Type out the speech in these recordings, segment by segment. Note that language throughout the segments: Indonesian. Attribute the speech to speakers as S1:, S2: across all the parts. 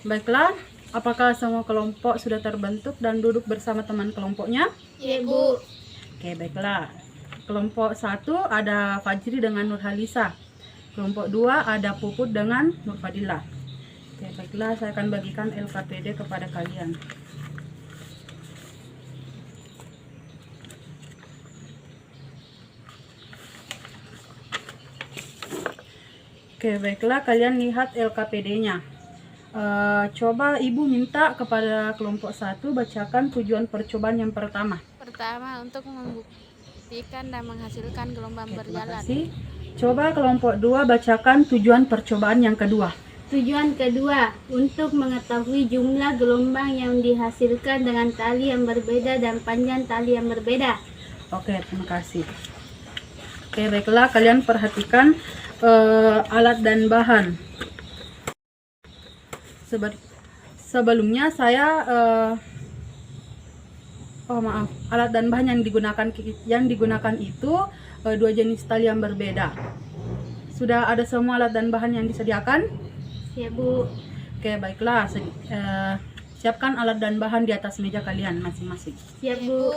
S1: Baiklah, apakah semua kelompok sudah terbentuk dan duduk bersama teman kelompoknya?
S2: Iya, Bu.
S1: Oke, baiklah. Kelompok 1 ada Fajri dengan Nurhalisa. Kelompok 2 ada Puput dengan Nurfadilah. Oke, baiklah, saya akan bagikan LKPD kepada kalian. Oke, baiklah, kalian lihat LKPD-nya. Coba Ibu minta kepada kelompok 1 bacakan tujuan percobaan yang pertama.
S2: Pertama, untuk membuktikan dan menghasilkan gelombang
S1: Oke, terima
S2: berjalan.
S1: kasih. Coba kelompok 2 bacakan tujuan percobaan yang kedua.
S3: Tujuan kedua, untuk mengetahui jumlah gelombang yang dihasilkan dengan tali yang berbeda dan panjang tali yang berbeda.
S1: Oke, terima kasih. Oke, baiklah, kalian perhatikan alat dan bahan. Sebelumnya saya alat dan bahan yang digunakan itu dua jenis tali yang berbeda. Sudah ada semua alat dan bahan yang disediakan?
S3: Ya, Bu.
S1: Oke, baiklah, siapkan alat dan bahan di atas meja kalian masing-masing.
S3: Ya, Bu.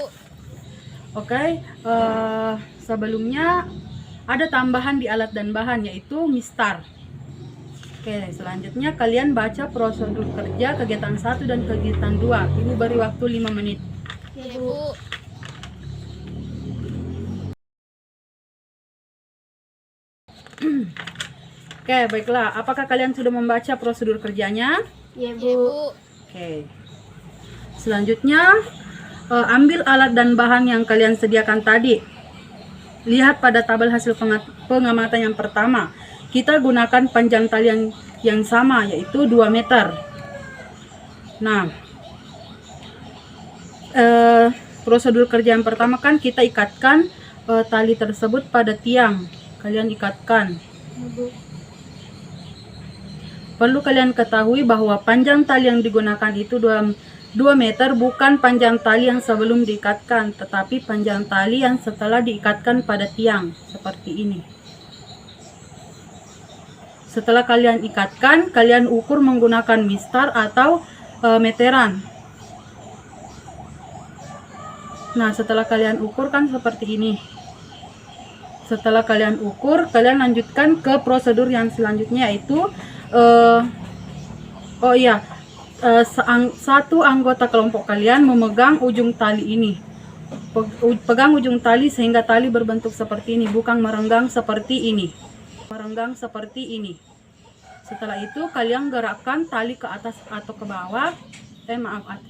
S1: Oke, sebelumnya ada tambahan di alat dan bahan, yaitu mistar. Oke, selanjutnya kalian baca prosedur kerja kegiatan 1 dan kegiatan 2. Ibu beri waktu 5 menit.
S3: Ya, Bu.
S1: Oke, baiklah. Apakah kalian sudah membaca prosedur kerjanya?
S3: Ya, Bu.
S1: Oke. Selanjutnya, ambil alat dan bahan yang kalian sediakan tadi. Lihat pada tabel hasil pengamatan yang pertama. Kita gunakan panjang tali yang sama, yaitu 2 meter. Nah, prosedur kerja yang pertama kan kita ikatkan tali tersebut pada tiang. Kalian ikatkan.
S3: Ya, Bu.
S1: Perlu kalian ketahui bahwa panjang tali yang digunakan itu 2 meter, bukan panjang tali yang sebelum diikatkan, tetapi panjang tali yang setelah diikatkan pada tiang, seperti ini. Setelah kalian ikatkan, kalian ukur menggunakan mistar atau meteran. Nah, setelah kalian ukur kan seperti ini. Setelah kalian ukur, kalian lanjutkan ke prosedur yang selanjutnya, yaitu satu anggota kelompok kalian memegang ujung tali ini. Pegang ujung tali sehingga tali berbentuk seperti ini, bukan merenggang seperti ini. Merenggang seperti ini. Setelah itu kalian gerakkan tali ke atas atau ke bawah,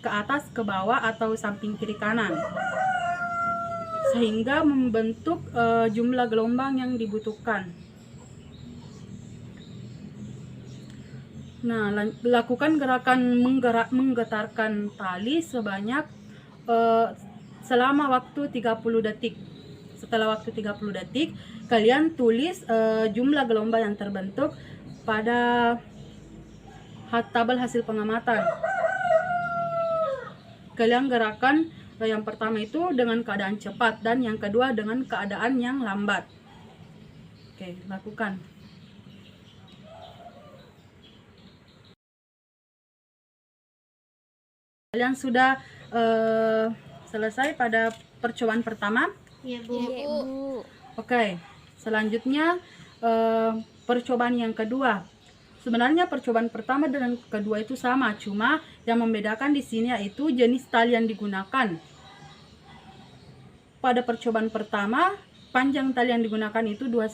S1: ke atas, ke bawah, atau samping kiri kanan, sehingga membentuk jumlah gelombang yang dibutuhkan. Nah, lakukan gerakan menggetarkan tali sebanyak selama waktu 30 detik. Setelah waktu 30 detik, kalian tulis jumlah gelombang yang terbentuk pada tabel hasil pengamatan. Kalian gerakan yang pertama itu dengan keadaan cepat dan yang kedua dengan keadaan yang lambat. Oke, lakukan. Kalian sudah selesai pada percobaan pertama?
S3: Ya, Bu.
S2: Ya, Bu.
S1: Oke, selanjutnya percobaan yang kedua. Sebenarnya percobaan pertama dan kedua itu sama, cuma yang membedakan di sini yaitu jenis tali yang digunakan. Pada percobaan pertama, panjang tali yang digunakan itu 2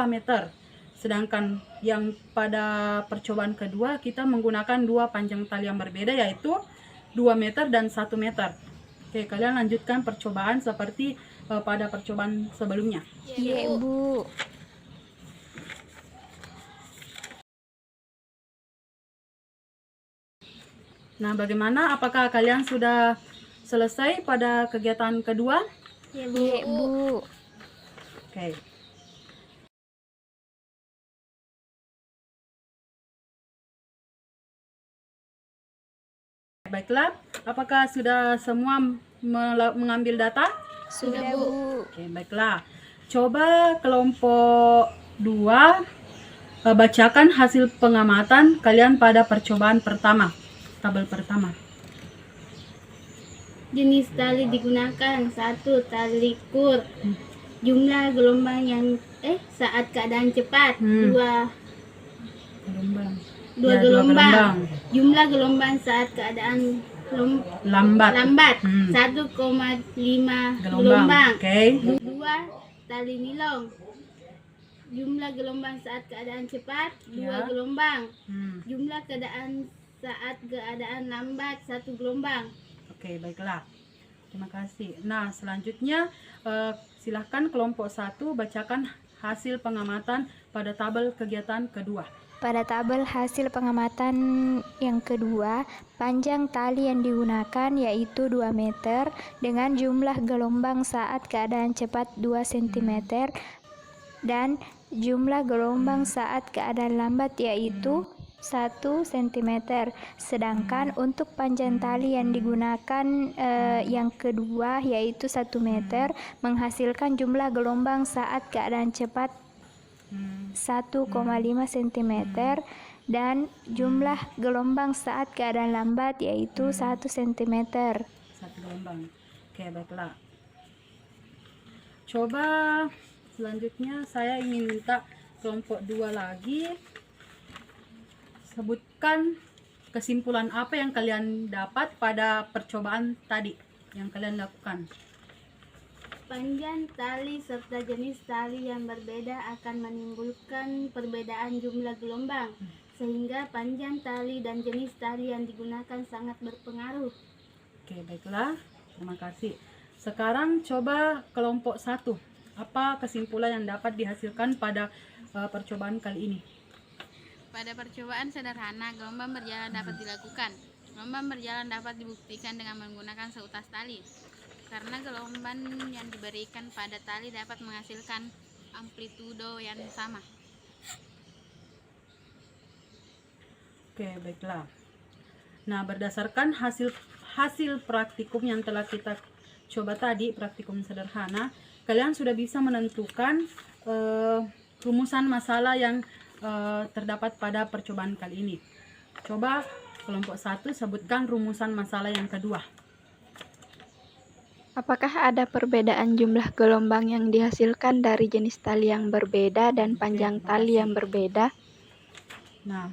S1: meter. Sedangkan yang pada percobaan kedua kita menggunakan 2 panjang tali yang berbeda, yaitu 2 meter dan 1 meter. Oke, kalian lanjutkan percobaan seperti pada percobaan sebelumnya.
S2: Ya, Bu.
S1: Nah, bagaimana? Apakah kalian sudah selesai pada kegiatan kedua?
S3: Ya, Bu.
S2: Ya, Bu.
S1: Oke. Baiklah, apakah sudah semua mengambil data?
S2: Sudah, Bu.
S1: Oke, baiklah. Coba kelompok 2 bacakan hasil pengamatan kalian pada percobaan pertama, tabel pertama.
S3: Jenis tali digunakan: 1. Tali kur. Jumlah gelombang yang saat keadaan cepat. 2.
S1: Gelombang.
S3: Dua
S1: Ya,
S3: gelombang. Jumlah gelombang saat keadaan
S1: Lambat.
S3: 1,5 gelombang.
S1: Oke.
S3: 2. Tali nilon. Jumlah gelombang saat keadaan cepat 2
S1: Ya.
S3: gelombang.
S1: Hmm.
S3: Jumlah keadaan saat keadaan lambat 1 gelombang.
S1: Oke, baiklah. Terima kasih. Nah, selanjutnya silahkan kelompok 1 bacakan hasil pengamatan pada tabel kegiatan kedua.
S4: Pada tabel hasil pengamatan yang kedua, panjang tali yang digunakan yaitu 2 meter dengan jumlah gelombang saat keadaan cepat 2 cm dan jumlah gelombang saat keadaan lambat yaitu 1 cm. Sedangkan untuk panjang tali yang digunakan yang kedua yaitu 1 meter menghasilkan jumlah gelombang saat keadaan cepat 1,5 cm dan jumlah gelombang saat keadaan lambat yaitu 1 cm.
S1: 1 gelombang. Oke, baiklah. Coba selanjutnya saya ingin minta kelompok 2 lagi sebutkan kesimpulan apa yang kalian dapat pada percobaan tadi yang kalian lakukan.
S3: Panjang tali serta jenis tali yang berbeda akan menimbulkan perbedaan jumlah gelombang, sehingga panjang tali dan jenis tali yang digunakan sangat berpengaruh.
S1: Oke, baiklah. Terima kasih. Sekarang coba kelompok 1. Apa kesimpulan yang dapat dihasilkan pada percobaan kali ini?
S2: Pada percobaan sederhana, gelombang berjalan dapat dilakukan. Gelombang berjalan dapat dibuktikan dengan menggunakan seutas tali. Karena gelombang yang diberikan pada tali dapat menghasilkan amplitudo yang sama.
S1: Oke, baiklah. Nah, berdasarkan hasil praktikum yang telah kita coba tadi, praktikum sederhana, kalian sudah bisa menentukan rumusan masalah yang terdapat pada percobaan kali ini. Coba kelompok 1 sebutkan rumusan masalah yang kedua.
S5: Apakah ada perbedaan jumlah gelombang yang dihasilkan dari jenis tali yang berbeda dan panjang tali yang berbeda?
S1: Nah,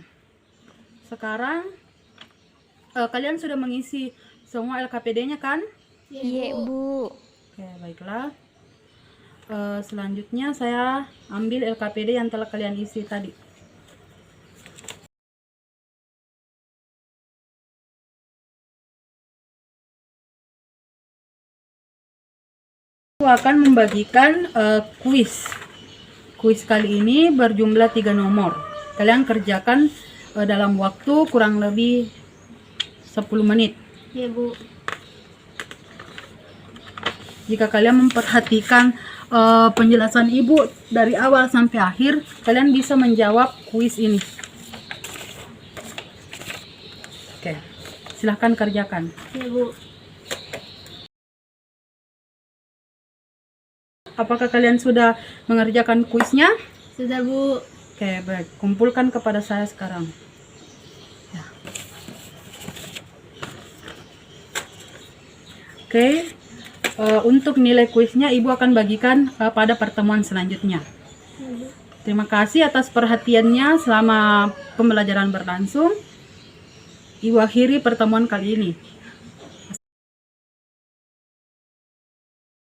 S1: sekarang kalian sudah mengisi semua LKPD-nya kan?
S4: Iya, Bu.
S1: Oke, baiklah. Selanjutnya saya ambil LKPD yang telah kalian isi tadi. Aku akan membagikan kuis. Kuis kali ini berjumlah 3 nomor. Kalian kerjakan dalam waktu kurang lebih 10 menit.
S3: Ya, Bu.
S1: Jika kalian memperhatikan penjelasan Ibu dari awal sampai akhir, kalian bisa menjawab kuis ini. Oke, silahkan kerjakan.
S3: Ya, Bu.
S1: Apakah kalian sudah mengerjakan kuisnya?
S3: Sudah, Bu.
S1: Oke, baik. Kumpulkan kepada saya sekarang. Ya. Oke, untuk nilai kuisnya Ibu akan bagikan pada pertemuan selanjutnya. Terima kasih atas perhatiannya selama pembelajaran berlangsung. Ibu akhiri pertemuan kali ini.